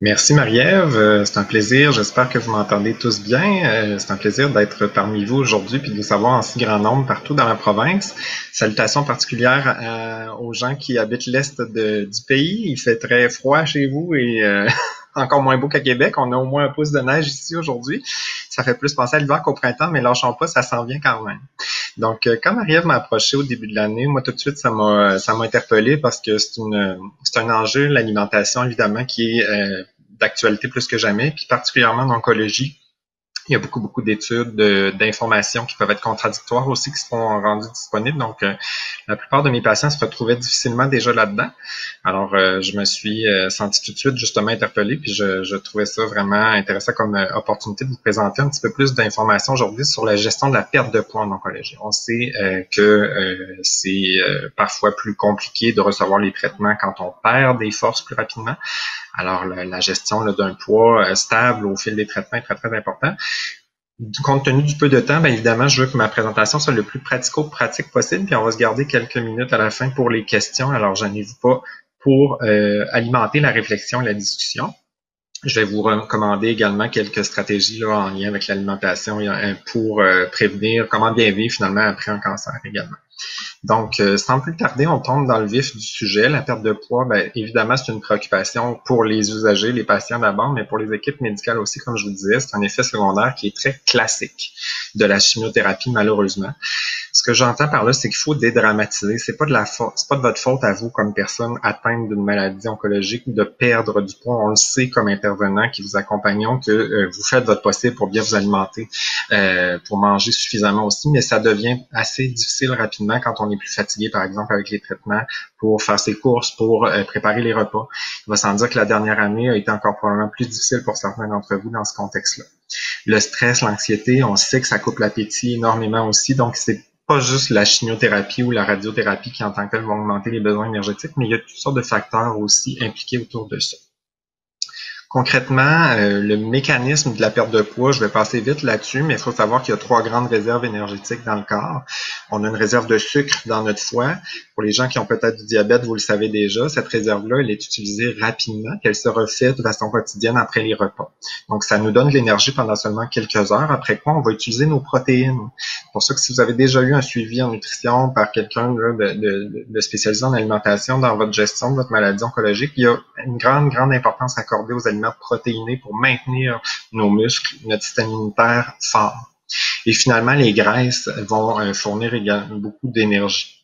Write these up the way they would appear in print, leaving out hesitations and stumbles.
Merci Marie-Ève. C'est un plaisir, j'espère que vous m'entendez tous bien. C'est un plaisir d'être parmi vous aujourd'hui puis de vous savoir en si grand nombre partout dans la province. Salutations particulières aux gens qui habitent du pays. Il fait très froid chez vous et encore moins beau qu'à Québec. On a au moins un pouce de neige ici aujourd'hui. Ça fait plus penser à l'hiver qu'au printemps, mais lâchons pas, ça s'en vient quand même. Donc, quand Marie-Ève m'a approché au début de l'année, moi tout de suite ça m'a interpellé parce que c'est un enjeu, l'alimentation évidemment, qui est d'actualité plus que jamais, puis particulièrement en oncologie. Il y a beaucoup d'études, d'informations qui peuvent être contradictoires aussi qui seront rendues disponibles. Donc, la plupart de mes patients se retrouvaient difficilement déjà là-dedans. Alors, je me suis senti tout de suite justement interpellé, puis je trouvais ça vraiment intéressant comme opportunité de vous présenter un petit peu plus d'informations aujourd'hui sur la gestion de la perte de poids en oncologie. On sait que c'est parfois plus compliqué de recevoir les traitements quand on perd des forces plus rapidement. Alors, la gestion d'un poids stable au fil des traitements est très important. Compte tenu du peu de temps, bien évidemment, je veux que ma présentation soit le plus pratico-pratique possible, puis on va se garder quelques minutes à la fin pour les questions. Alors, j'en ai pas pour alimenter la réflexion et la discussion. Je vais vous recommander également quelques stratégies là, en lien avec l'alimentation pour prévenir comment bien vivre finalement après un cancer également. Donc, sans plus tarder, on tombe dans le vif du sujet. La perte de poids, bien, évidemment, c'est une préoccupation pour les usagers, les patients d'abord, mais pour les équipes médicales aussi, comme je vous disais, c'est un effet secondaire qui est très classique de la chimiothérapie, malheureusement. Ce que j'entends par là, c'est qu'il faut dédramatiser. C'est pas de votre faute à vous comme personne atteinte d'une maladie oncologique de perdre du poids. On le sait comme intervenant qui vous accompagnons que vous faites votre possible pour bien vous alimenter, pour manger suffisamment aussi, mais ça devient assez difficile rapidement quand on est plus fatigué, par exemple, avec les traitements, pour faire ses courses, pour préparer les repas. Il va sans dire que la dernière année a été encore probablement plus difficile pour certains d'entre vous dans ce contexte-là. Le stress, l'anxiété, on sait que ça coupe l'appétit énormément aussi, donc c'est pas juste la chimiothérapie ou la radiothérapie qui en tant que telle vont augmenter les besoins énergétiques, mais il y a toutes sortes de facteurs aussi impliqués autour de ça. Concrètement, le mécanisme de la perte de poids, je vais passer vite là-dessus, mais il faut savoir qu'il y a 3 grandes réserves énergétiques dans le corps. On a une réserve de sucre dans notre foie. Pour les gens qui ont peut-être du diabète, vous le savez déjà, cette réserve-là, elle est utilisée rapidement, qu'elle se refait de façon quotidienne après les repas. Donc, ça nous donne de l'énergie pendant seulement quelques heures, après quoi on va utiliser nos protéines. C'est pour ça que si vous avez déjà eu un suivi en nutrition par quelqu'un de spécialisé en alimentation dans votre gestion de votre maladie oncologique, il y a une grande importance accordée aux aliments protéinés pour maintenir nos muscles, notre système immunitaire fort. Et finalement, les graisses vont fournir également beaucoup d'énergie.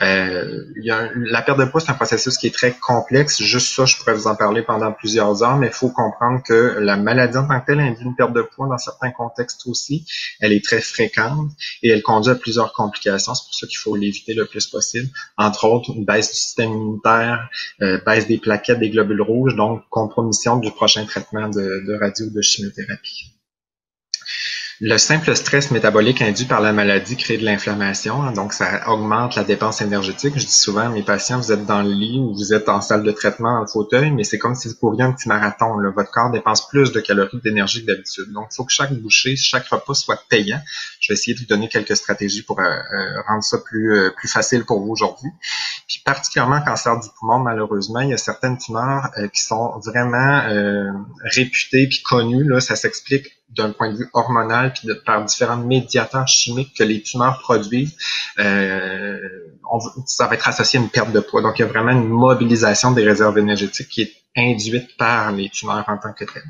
La perte de poids, c'est un processus qui est très complexe. Juste ça, je pourrais vous en parler pendant plusieurs heures, mais il faut comprendre que la maladie en tant que telle induit une perte de poids dans certains contextes aussi. Elle est très fréquente et elle conduit à plusieurs complications. C'est pour ça qu'il faut l'éviter le plus possible. Entre autres, une baisse du système immunitaire, baisse des plaquettes, des globules rouges, donc compromission du prochain traitement de radio ou de chimiothérapie. Le simple stress métabolique induit par la maladie crée de l'inflammation, donc ça augmente la dépense énergétique. Je dis souvent à mes patients, vous êtes dans le lit ou vous êtes en salle de traitement dans le fauteuil, mais c'est comme si vous couriez un petit marathon. Là. Votre corps dépense plus de calories d'énergie que d'habitude. Donc, il faut que chaque bouchée, chaque repas soit payant. Je vais essayer de vous donner quelques stratégies pour rendre ça plus facile pour vous aujourd'hui. Puis particulièrement cancer du poumon, malheureusement, il y a certaines tumeurs qui sont vraiment réputées puis connues. Là, ça s'explique d'un point de vue hormonal puis par différents médiateurs chimiques que les tumeurs produisent. Ça va être associé à une perte de poids. Donc, il y a vraiment une mobilisation des réserves énergétiques qui est induite par les tumeurs en tant que telles.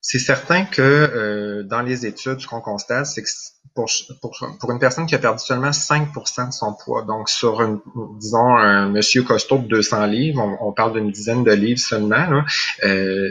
C'est certain que dans les études, ce qu'on constate, c'est que pour une personne qui a perdu seulement 5% de son poids, donc sur disons un monsieur costaud de 200 livres, on parle d'une dizaine de livres seulement, là,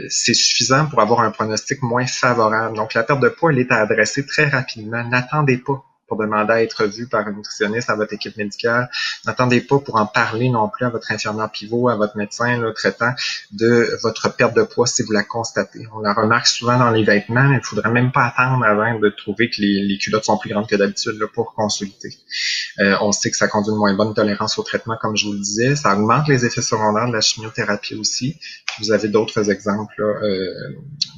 c'est suffisant pour avoir un pronostic moins favorable. Donc la perte de poids, elle est à adresser très rapidement. N'attendez pas pour demander à être vu par un nutritionniste, à votre équipe médicale. N'attendez pas pour en parler non plus à votre infirmière pivot, à votre médecin là, traitant de votre perte de poids si vous la constatez. On la remarque souvent dans les vêtements, mais il ne faudrait même pas attendre avant de trouver que les culottes sont plus grandes que d'habitude là, pour consulter. On sait que ça conduit une moins bonne tolérance au traitement, comme je vous le disais. Ça augmente les effets secondaires de la chimiothérapie aussi. Puis vous avez d'autres exemples là,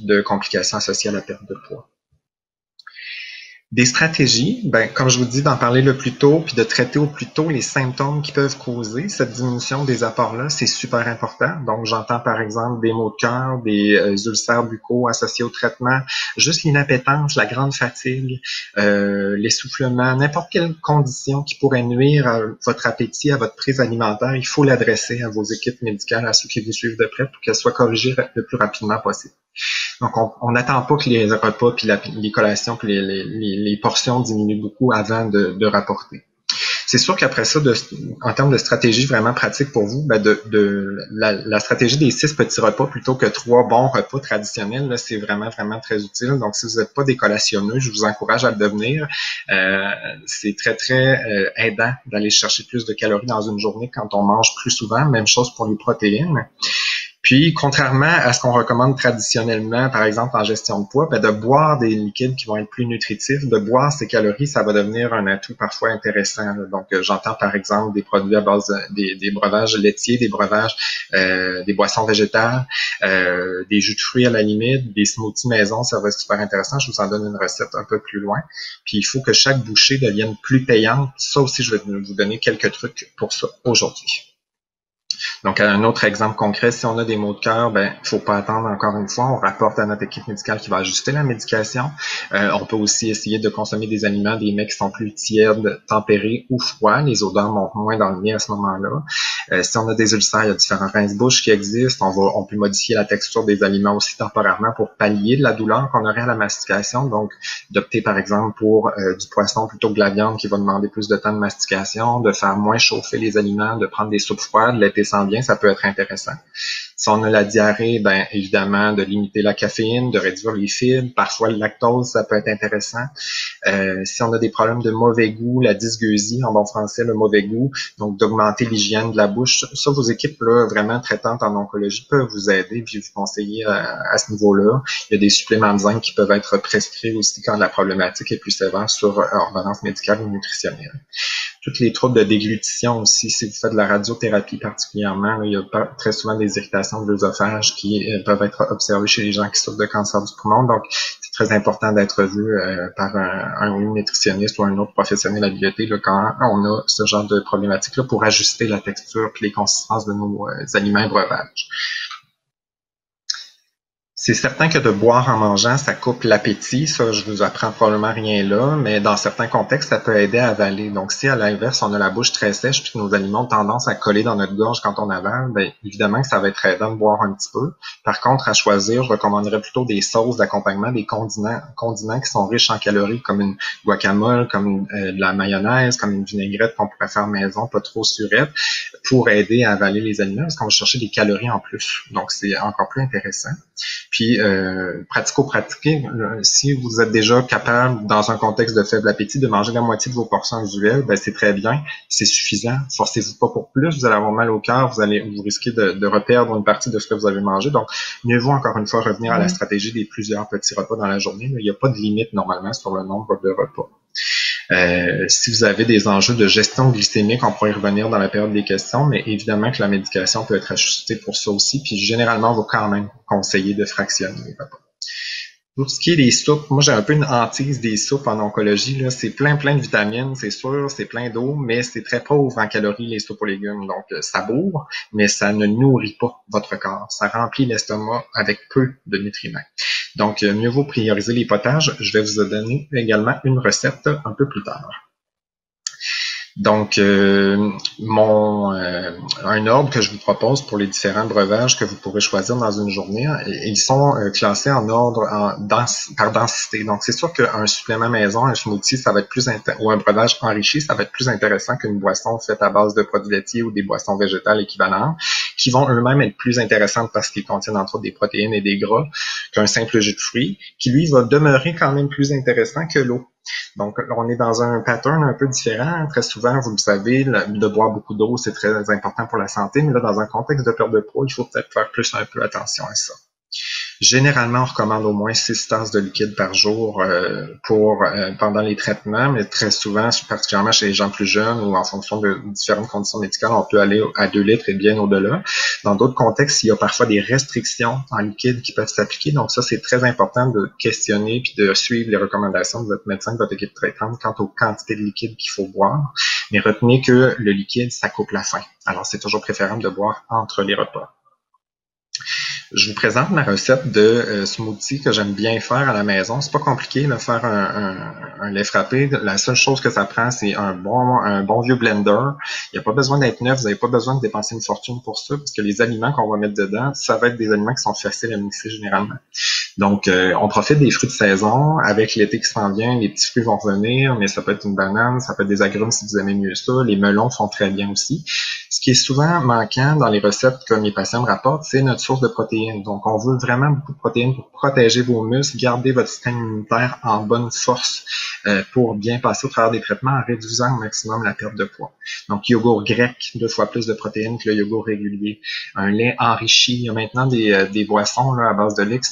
de complications associées à la perte de poids. Des stratégies, ben, comme je vous dis, d'en parler le plus tôt, puis de traiter au plus tôt les symptômes qui peuvent causer cette diminution des apports-là, c'est super important. Donc, j'entends par exemple des maux de cœur, des ulcères buccaux associés au traitement, juste l'inappétence, la grande fatigue, l'essoufflement, n'importe quelle condition qui pourrait nuire à votre appétit, à votre prise alimentaire, il faut l'adresser à vos équipes médicales, à ceux qui vous suivent de près pour qu'elles soient corrigées le plus rapidement possible. Donc, on n'attend pas que les repas, puis les collations, puis les portions diminuent beaucoup avant de rapporter. C'est sûr qu'après ça, en termes de stratégie vraiment pratique pour vous, ben la stratégie des 6 petits repas plutôt que 3 bons repas traditionnels, là, c'est vraiment, vraiment très utile. Donc, si vous n'êtes pas des collationneux, je vous encourage à le devenir. C'est très, très aidant d'aller chercher plus de calories dans une journée quand on mange plus souvent. Même chose pour les protéines. Puis, contrairement à ce qu'on recommande traditionnellement, par exemple en gestion de poids, ben de boire des liquides qui vont être plus nutritifs, de boire ces calories, ça va devenir un atout parfois intéressant. Là. Donc, j'entends par exemple des produits à base des breuvages laitiers, des breuvages, des boissons végétales, des jus de fruits à la limite, des smoothies maison, ça va être super intéressant. Je vous en donne une recette un peu plus loin. Puis, il faut que chaque bouchée devienne plus payante. Ça aussi, je vais vous donner quelques trucs pour ça aujourd'hui. Donc, un autre exemple concret, si on a des maux de cœur, ben, faut pas attendre encore une fois. On rapporte à notre équipe médicale qui va ajuster la médication. On peut aussi essayer de consommer des aliments, des mets qui sont plus tièdes, tempérés ou froids. Les odeurs montent moins dans le nez à ce moment-là. Si on a des ulcères, il y a différents rince-bouches qui existent. On peut modifier la texture des aliments aussi temporairement pour pallier de la douleur qu'on aurait à la mastication. Donc, d'opter par exemple pour du poisson plutôt que de la viande qui va demander plus de temps de mastication, de faire moins chauffer les aliments, de prendre des soupes froides, l'été sans bien, ça peut être intéressant. Si on a la diarrhée, ben évidemment, de limiter la caféine, de réduire les fibres. Parfois, le lactose, ça peut être intéressant. Si on a des problèmes de mauvais goût, la dysgueusie, en bon français, le mauvais goût, donc d'augmenter l'hygiène de la bouche. Ça, vos équipes là, vraiment traitantes en oncologie peuvent vous aider puis vous conseiller à ce niveau-là. Il y a des suppléments de zinc qui peuvent être prescrits aussi quand la problématique est plus sévère sur ordonnance médicale ou nutritionnelle. Tous les troubles de déglutition aussi, si vous faites de la radiothérapie particulièrement, là, il y a très souvent des irritations de l'œsophage qui peuvent être observées chez les gens qui souffrent de cancer du poumon. Donc, c'est très important d'être vu par un nutritionniste ou un autre professionnel habilité là, quand on a ce genre de problématique-là pour ajuster la texture et les consistances de nos aliments et breuvages. C'est certain que de boire en mangeant, ça coupe l'appétit. Ça, je vous apprends probablement rien là, mais dans certains contextes, ça peut aider à avaler. Donc, si à l'inverse, on a la bouche très sèche puis que nos aliments ont tendance à coller dans notre gorge quand on avale, bien évidemment que ça va être aidant de boire un petit peu. Par contre, à choisir, je recommanderais plutôt des sauces d'accompagnement, des condiments qui sont riches en calories, comme une guacamole, comme de la mayonnaise, comme une vinaigrette qu'on pourrait faire maison, pas trop surette, pour aider à avaler les aliments, parce qu'on va chercher des calories en plus. Donc, c'est encore plus intéressant. Puis, pratico-pratiquer, si vous êtes déjà capable, dans un contexte de faible appétit, de manger la moitié de vos portions usuelles, ben c'est très bien, c'est suffisant. Forcez-vous pas pour plus, vous allez avoir mal au cœur, vous risquez de reperdre une partie de ce que vous avez mangé. Donc, mieux vaut encore une fois revenir à la stratégie des plusieurs petits repas dans la journée. Il n'y a pas de limite normalement sur le nombre de repas. Si vous avez des enjeux de gestion glycémique, on pourrait y revenir dans la période des questions, mais évidemment que la médication peut être ajustée pour ça aussi, puis généralement, on va quand même conseiller de fractionner les repas. Pour ce qui est des soupes, moi j'ai un peu une hantise des soupes en oncologie. Là. C'est plein de vitamines, c'est sûr, c'est plein d'eau, mais c'est très pauvre en calories les soupes aux légumes. Donc ça bourre, mais ça ne nourrit pas votre corps. Ça remplit l'estomac avec peu de nutriments. Donc mieux vaut prioriser les potages. Je vais vous donner également une recette un peu plus tard. Donc, un ordre que je vous propose pour les différents breuvages que vous pourrez choisir dans une journée, ils sont classés en ordre par densité. Donc, c'est sûr qu'un supplément maison, un smoothie, ça va être plus ou un breuvage enrichi, ça va être plus intéressant qu'une boisson faite à base de produits laitiers ou des boissons végétales équivalentes, qui vont eux-mêmes être plus intéressantes parce qu'ils contiennent entre autres des protéines et des gras qu'un simple jus de fruits, qui lui va demeurer quand même plus intéressant que l'eau. Donc, on est dans un pattern un peu différent. Très souvent, vous le savez, de boire beaucoup d'eau, c'est très important pour la santé, mais là, dans un contexte de perte de poids, il faut peut-être faire plus un peu attention à ça. Généralement, on recommande au moins 6 tasses de liquide par jour pendant les traitements, mais très souvent, particulièrement chez les gens plus jeunes ou en fonction de différentes conditions médicales, on peut aller à 2 litres et bien au-delà. Dans d'autres contextes, il y a parfois des restrictions en liquide qui peuvent s'appliquer. Donc ça, c'est très important de questionner puis de suivre les recommandations de votre médecin, de votre équipe traitante quant aux quantités de liquide qu'il faut boire. Mais retenez que le liquide, ça coupe la faim. Alors, c'est toujours préférable de boire entre les repas. Je vous présente ma recette de smoothie que j'aime bien faire à la maison. C'est pas compliqué de faire un lait frappé. La seule chose que ça prend, c'est un bon vieux blender. Il n'y a pas besoin d'être neuf, vous n'avez pas besoin de dépenser une fortune pour ça, parce que les aliments qu'on va mettre dedans, ça va être des aliments qui sont faciles à mixer généralement. Donc, on profite des fruits de saison. Avec l'été qui s'en vient, les petits fruits vont revenir, mais ça peut être une banane, ça peut être des agrumes si vous aimez mieux ça. Les melons font très bien aussi. Ce qui est souvent manquant dans les recettes que mes patients me rapportent, c'est notre source de protéines. Donc, on veut vraiment beaucoup de protéines pour protéger vos muscles, garder votre système immunitaire en bonne force pour bien passer au travers des traitements en réduisant au maximum la perte de poids. Donc, yogourt grec, 2 fois plus de protéines que le yogourt régulier. Un lait enrichi. Il y a maintenant des boissons là, à base de lait qui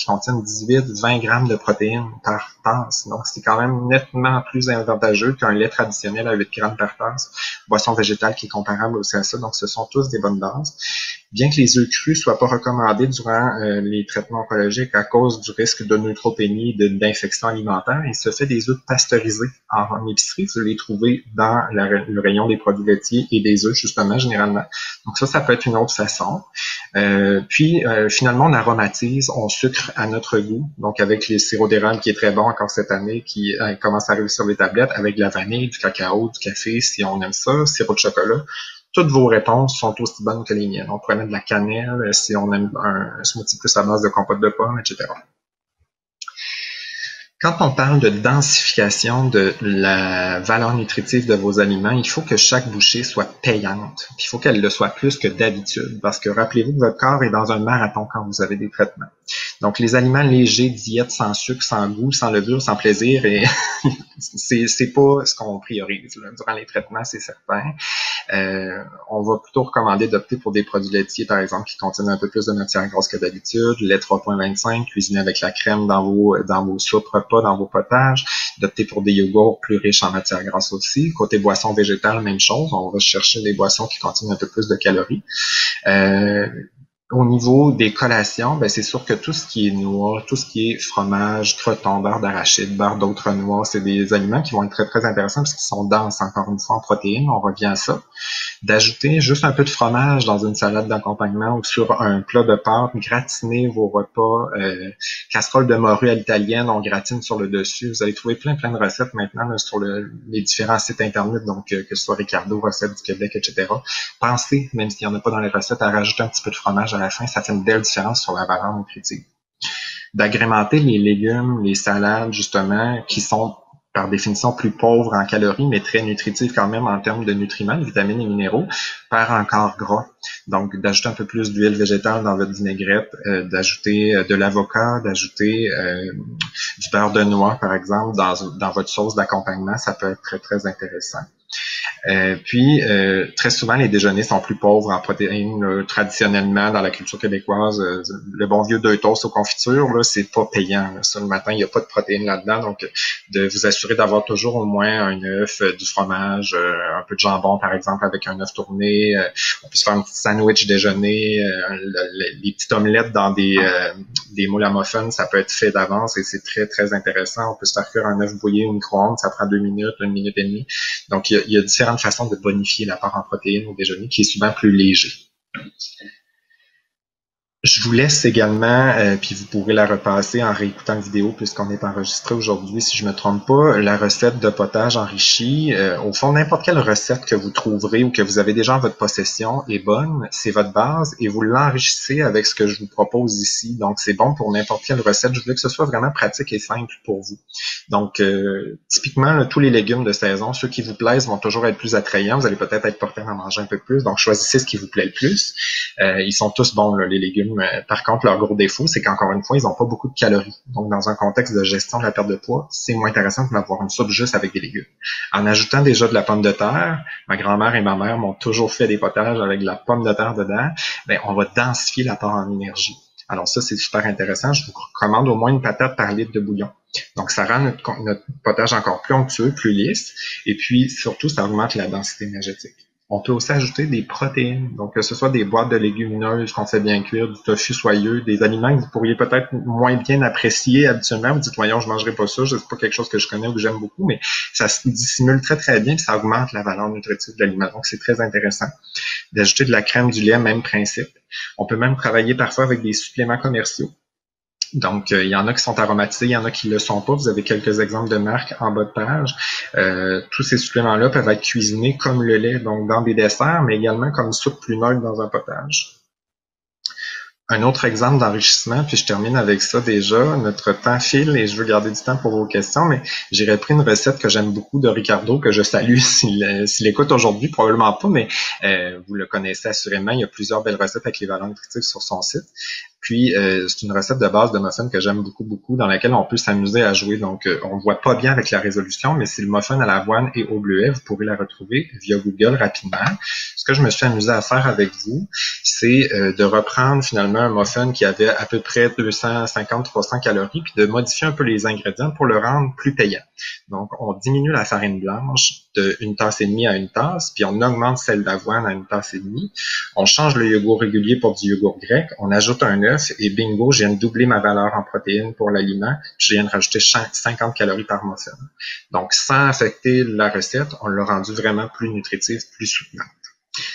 contiennent 18-20 grammes de protéines par tasse. Donc, c'est quand même nettement plus avantageux qu'un lait traditionnel à 8 grammes par tasse. Boisson végétale qui est comparable aussi à ça. Donc, ce sont tous des bonnes bases. Bien que les œufs crus soient pas recommandés durant les traitements oncologiques à cause du risque de neutropénie, d'infection alimentaire, il se fait des œufs pasteurisés en épicerie. Vous les trouvez dans le rayon des produits laitiers et des œufs, justement, généralement. Donc ça peut être une autre façon. Finalement, on aromatise, on sucre à notre goût. Donc avec les sirop d'érable qui est très bon encore cette année, qui commence à arriver sur les tablettes, avec de la vanille, du cacao, du café, si on aime ça, sirop de chocolat. Toutes vos réponses sont aussi bonnes que les miennes. On pourrait mettre de la cannelle si on aime un smoothie plus à base de compote de pommes, etc. Quand on parle de densification de la valeur nutritive de vos aliments, il faut que chaque bouchée soit payante. Il faut qu'elle le soit plus que d'habitude, parce que rappelez-vous que votre corps est dans un marathon quand vous avez des traitements. Donc, les aliments légers, diète sans sucre, sans goût, sans levure, sans plaisir, et c'est pas ce qu'on priorise là, durant les traitements, c'est certain. On va plutôt recommander d'opter pour des produits laitiers, par exemple, qui contiennent un peu plus de matière grasse que d'habitude, lait 3.25, cuisiné avec la crème dans vos soupes repas, dans vos potages, d'opter pour des yogourts plus riches en matière grasse aussi. Côté boissons végétales, même chose, on va chercher des boissons qui contiennent un peu plus de calories. Au niveau des collations, c'est sûr que tout ce qui est noix, tout ce qui est fromage, croûtons, beurre d'arachide, beurre d'autres noix, c'est des aliments qui vont être très, très intéressants parce qu'ils sont denses, encore une fois, en protéines. On revient à ça. D'ajouter juste un peu de fromage dans une salade d'accompagnement ou sur un plat de pâtes, gratiner vos repas, casserole de morue à l'italienne, on gratine sur le dessus. Vous allez trouver plein de recettes maintenant là, sur les différents sites internet, donc que ce soit Ricardo, Recettes du Québec, etc. Pensez, même s'il n'y en a pas dans les recettes, à rajouter un petit peu de fromage à la fin, ça fait une belle différence sur la valeur nutritive. D'agrémenter les légumes, les salades, justement, qui sont par définition plus pauvres en calories, mais très nutritives quand même en termes de nutriments, de vitamines et minéraux, par un corps gras. Donc, d'ajouter un peu plus d'huile végétale dans votre vinaigrette, d'ajouter de l'avocat, d'ajouter du beurre de noix, par exemple, dans votre sauce d'accompagnement, ça peut être très, très intéressant. Très souvent, les déjeuners sont plus pauvres en protéines. Traditionnellement, dans la culture québécoise, le bon vieux 2 toasts aux confitures, là, c'est pas payant. Là. Ça, le matin, il n'y a pas de protéines là-dedans. Donc, de vous assurer d'avoir toujours au moins un œuf, du fromage, un peu de jambon, par exemple, avec un œuf tourné. On peut se faire un petit sandwich déjeuner, les petites omelettes dans des moules à muffins, ça peut être fait d'avance et c'est très, très intéressant. On peut se faire cuire un œuf bouilli au micro-ondes, ça prend 2 minutes, 1 minute et demie. Donc, il y a différentes façons de bonifier l'apport en protéines au déjeuner qui est souvent plus léger. Je vous laisse également, puis vous pourrez la repasser en réécoutant la vidéo puisqu'on est enregistré aujourd'hui, si je me trompe pas, la recette de potage enrichi. Au fond, n'importe quelle recette que vous trouverez ou que vous avez déjà en votre possession est bonne, c'est votre base et vous l'enrichissez avec ce que je vous propose ici. Donc, c'est bon pour n'importe quelle recette. Je voulais que ce soit vraiment pratique et simple pour vous. Donc, typiquement, là, tous les légumes de saison, ceux qui vous plaisent vont toujours être plus attrayants. Vous allez peut-être être porté à en manger un peu plus. Donc, choisissez ce qui vous plaît le plus. Ils sont tous bons, là, les légumes. Par contre, leur gros défaut, c'est qu'encore une fois, ils n'ont pas beaucoup de calories. Donc, dans un contexte de gestion de la perte de poids, c'est moins intéressant que d'avoir une soupe juste avec des légumes. En ajoutant déjà de la pomme de terre, ma grand-mère et ma mère m'ont toujours fait des potages avec de la pomme de terre dedans, on va densifier l'apport en énergie. Alors ça, c'est super intéressant. Je vous recommande au moins une patate par litre de bouillon. Donc, ça rend notre potage encore plus onctueux, plus lisse. Et puis, surtout, ça augmente la densité énergétique. On peut aussi ajouter des protéines, donc que ce soit des boîtes de légumineuses qu'on fait bien cuire, du tofu soyeux, des aliments que vous pourriez peut-être moins bien apprécier habituellement. Vous dites, voyons, je mangerai pas ça, c'est pas quelque chose que je connais ou que j'aime beaucoup, mais ça se dissimule très, très bien, puis ça augmente la valeur nutritive de l'aliment. Donc, c'est très intéressant d'ajouter de la crème, du lait, même principe. On peut même travailler parfois avec des suppléments commerciaux. Donc, il y en a qui sont aromatisés, il y en a qui ne le sont pas. Vous avez quelques exemples de marques en bas de page. Tous ces suppléments-là peuvent être cuisinés comme le lait, donc dans des desserts, mais également comme soupe plus neutre dans un potage. Un autre exemple d'enrichissement, puis je termine avec ça déjà. Notre temps file et je veux garder du temps pour vos questions, mais j'ai repris une recette que j'aime beaucoup de Ricardo, que je salue s'il écoute aujourd'hui, probablement pas, mais vous le connaissez assurément. Il y a plusieurs belles recettes avec les valeurs nutritives sur son site. Puis, c'est une recette de base de muffin que j'aime beaucoup, beaucoup, dans laquelle on peut s'amuser à jouer. Donc, on ne voit pas bien avec la résolution, mais c'est le muffin à l'avoine et au bleuet. Vous pourrez la retrouver via Google rapidement. Ce que je me suis amusé à faire avec vous, c'est de reprendre finalement un muffin qui avait à peu près 250-300 calories, puis de modifier un peu les ingrédients pour le rendre plus payant. Donc, on diminue la farine blanche de 1,5 tasse à 1 tasse, puis on augmente celle d'avoine à 1,5 tasse. On change le yogourt régulier pour du yogourt grec, on ajoute un œuf et bingo, je viens de doubler ma valeur en protéines pour l'aliment, puis je viens de rajouter 50 calories par muffin. Donc, sans affecter la recette, on l'a rendu vraiment plus nutritive, plus soutenable.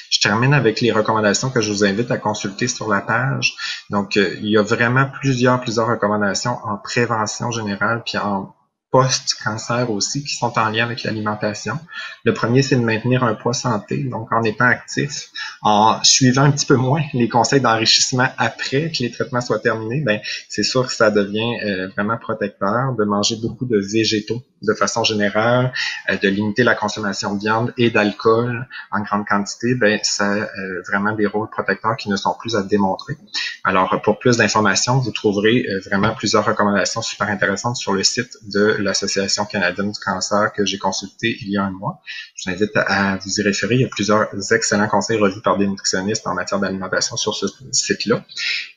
Je termine avec les recommandations que je vous invite à consulter sur la page. Donc, il y a vraiment plusieurs recommandations en prévention générale, puis en post-cancer aussi, qui sont en lien avec l'alimentation. Le premier, c'est de maintenir un poids santé, donc en étant actif, en suivant un petit peu moins les conseils d'enrichissement après que les traitements soient terminés, ben c'est sûr que ça devient vraiment protecteur de manger beaucoup de végétaux de façon générale, de limiter la consommation de viande et d'alcool en grande quantité, ben ça a vraiment des rôles protecteurs qui ne sont plus à démontrer. Alors, pour plus d'informations, vous trouverez vraiment plusieurs recommandations super intéressantes sur le site de l'Association canadienne du cancer que j'ai consulté il y a un mois. Je vous invite à vous y référer. Il y a plusieurs excellents conseils revus par des nutritionnistes en matière d'alimentation sur ce site-là.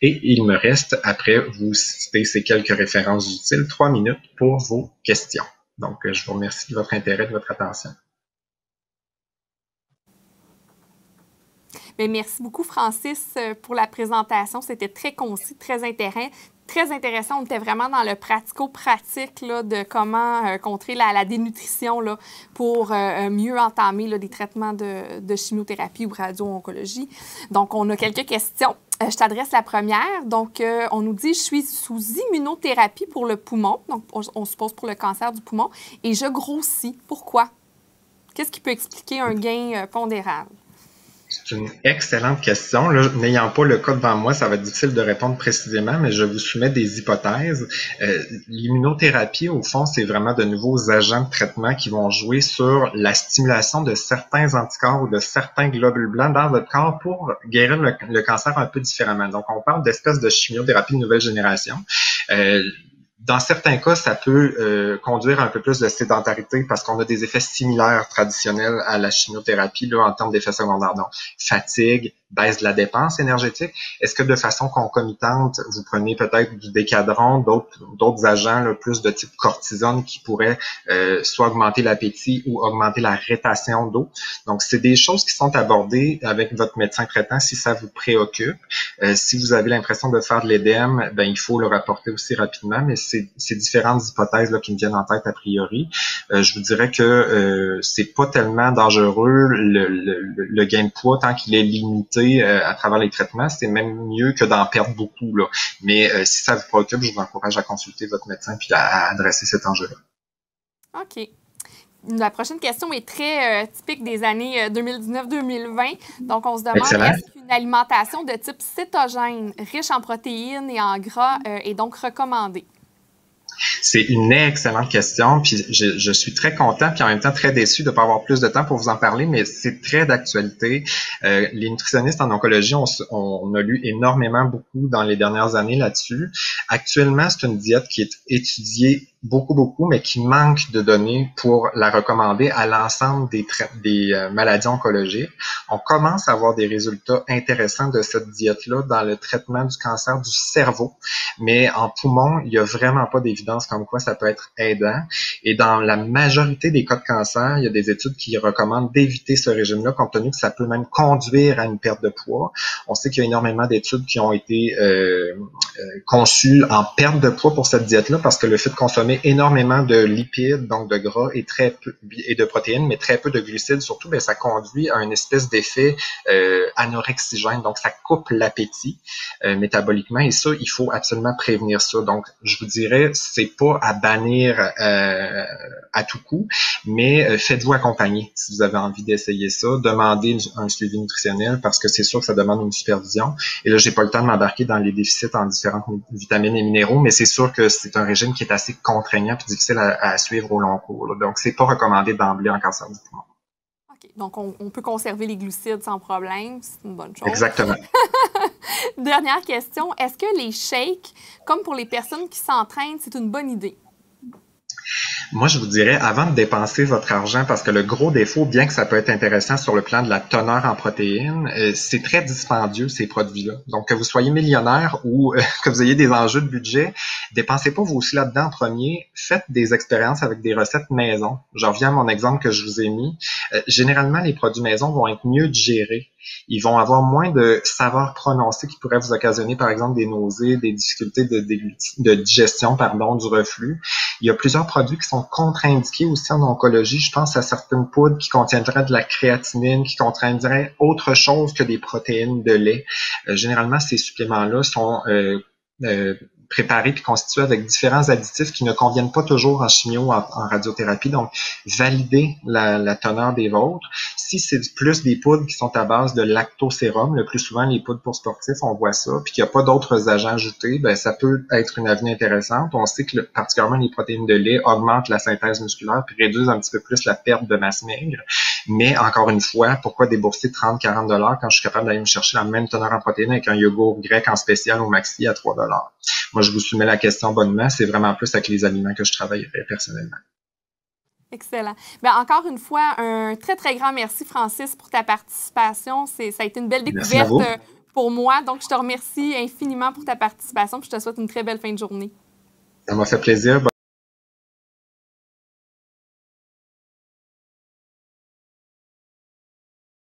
Et il me reste, après vous citer ces quelques références utiles, 3 minutes pour vos questions. Donc, je vous remercie de votre intérêt et de votre attention. Bien, merci beaucoup, Francis, pour la présentation. C'était très concis, très intéressant. On était vraiment dans le pratico-pratique là, de comment contrer la dénutrition là, pour mieux entamer là, des traitements de chimiothérapie ou radio-oncologie. Donc, on a quelques questions. Je t'adresse la première. Donc, on nous dit « Je suis sous immunothérapie pour le poumon. » Donc, on suppose pour le cancer du poumon. « Et je grossis. Pourquoi? » Qu'est-ce qui peut expliquer un gain pondéral? C'est une excellente question. N'ayant pas le cas devant moi, ça va être difficile de répondre précisément, mais je vous soumets des hypothèses. L'immunothérapie, au fond, c'est vraiment de nouveaux agents de traitement qui vont jouer sur la stimulation de certains anticorps ou de certains globules blancs dans votre corps pour guérir le cancer un peu différemment. Donc, on parle d'espèces de chimiothérapie de nouvelle génération. Dans certains cas, ça peut conduire à un peu plus de sédentarité parce qu'on a des effets similaires traditionnels à la chimiothérapie là, en termes d'effets secondaires. Donc, fatigue, baisse de la dépense énergétique. Est-ce que de façon concomitante, vous prenez peut-être du décadron, d'autres agents là, plus de type cortisone qui pourraient soit augmenter l'appétit ou augmenter la rétention d'eau? Donc, c'est des choses qui sont abordées avec votre médecin traitant si ça vous préoccupe. Si vous avez l'impression de faire de l'édème, ben il faut le rapporter aussi rapidement, mais c'est différentes hypothèses là, qui me viennent en tête a priori. Je vous dirais que c'est pas tellement dangereux le gain de poids tant qu'il est limité à travers les traitements. C'est même mieux que d'en perdre beaucoup. Là. Mais si ça vous préoccupe, je vous encourage à consulter votre médecin puis à adresser cet enjeu-là. OK. La prochaine question est très typique des années 2019-2020. Donc, on se demande, est-ce qu'une alimentation de type cétogène, riche en protéines et en gras, est donc recommandée? C'est une excellente question, puis je suis très content, puis en même temps très déçu de ne pas avoir plus de temps pour vous en parler, mais c'est très d'actualité. Les nutritionnistes en oncologie, on a lu énormément, beaucoup dans les dernières années là-dessus. Actuellement, c'est une diète qui est étudiée beaucoup, mais qui manque de données pour la recommander à l'ensemble des maladies oncologiques. On commence à avoir des résultats intéressants de cette diète-là dans le traitement du cancer du cerveau, mais en poumon, il n'y a vraiment pas d'évidence comme quoi ça peut être aidant. Et dans la majorité des cas de cancer, il y a des études qui recommandent d'éviter ce régime-là, compte tenu que ça peut même conduire à une perte de poids. On sait qu'il y a énormément d'études qui ont été conçues en perte de poids pour cette diète-là, parce que le fait de consommer énormément de lipides, donc de gras et de protéines, mais très peu de glucides, surtout, ben, ça conduit à une espèce d'effet anorexigène, donc ça coupe l'appétit métaboliquement, et ça, il faut absolument prévenir ça. Donc, je vous dirais, c'est pas à bannir à tout coup, mais faites-vous accompagner si vous avez envie d'essayer ça. Demandez un suivi nutritionnel, parce que c'est sûr que ça demande une supervision. Et là, j'ai pas le temps de m'embarquer dans les déficits en différentes vitamines et minéraux, mais c'est sûr que c'est un régime qui est assez contraignant et difficile à suivre au long cours, là. Donc, c'est pas recommandé d'emblée en cancer du poumon. OK. Donc, on peut conserver les glucides sans problème. C'est une bonne chose. Exactement. Dernière question. Est-ce que les shakes, comme pour les personnes qui s'entraînent, c'est une bonne idée? Moi, je vous dirais, avant de dépenser votre argent, parce que le gros défaut, bien que ça peut être intéressant sur le plan de la teneur en protéines, c'est très dispendieux, ces produits-là. Donc, que vous soyez millionnaire ou que vous ayez des enjeux de budget, dépensez pas vous aussi là-dedans en premier. Faites des expériences avec des recettes maison. Je reviens à mon exemple que je vous ai mis. Généralement, les produits maison vont être mieux digérés. Ils vont avoir moins de saveurs prononcées qui pourraient vous occasionner, par exemple, des nausées, des difficultés de digestion, du reflux. Il y a plusieurs produits qui sont contre-indiqués aussi en oncologie. Je pense à certaines poudres qui contiendraient de la créatinine, qui contiendraient autre chose que des protéines de lait. Généralement, ces suppléments-là sont préparés puis constitués avec différents additifs qui ne conviennent pas toujours en chimio ou en radiothérapie. Donc, validez la teneur des vôtres. Si c'est plus des poudres qui sont à base de lactosérum, le plus souvent les poudres pour sportifs, on voit ça, puis qu'il n'y a pas d'autres agents ajoutés, ben ça peut être une avenue intéressante. On sait que particulièrement les protéines de lait augmentent la synthèse musculaire puis réduisent un petit peu plus la perte de masse maigre. Mais encore une fois, pourquoi débourser 30-40$ quand je suis capable d'aller me chercher la même teneur en protéines avec un yogourt grec en spécial au maxi à 3$? Moi, je vous soumets la question bonnement. C'est vraiment plus avec les aliments que je travaillerais personnellement. Excellent. Bien, encore une fois, un très, très grand merci, Francis, pour ta participation. Ça a été une belle découverte pour moi. Donc, je te remercie infiniment pour ta participation et je te souhaite une très belle fin de journée. Ça m'a fait plaisir.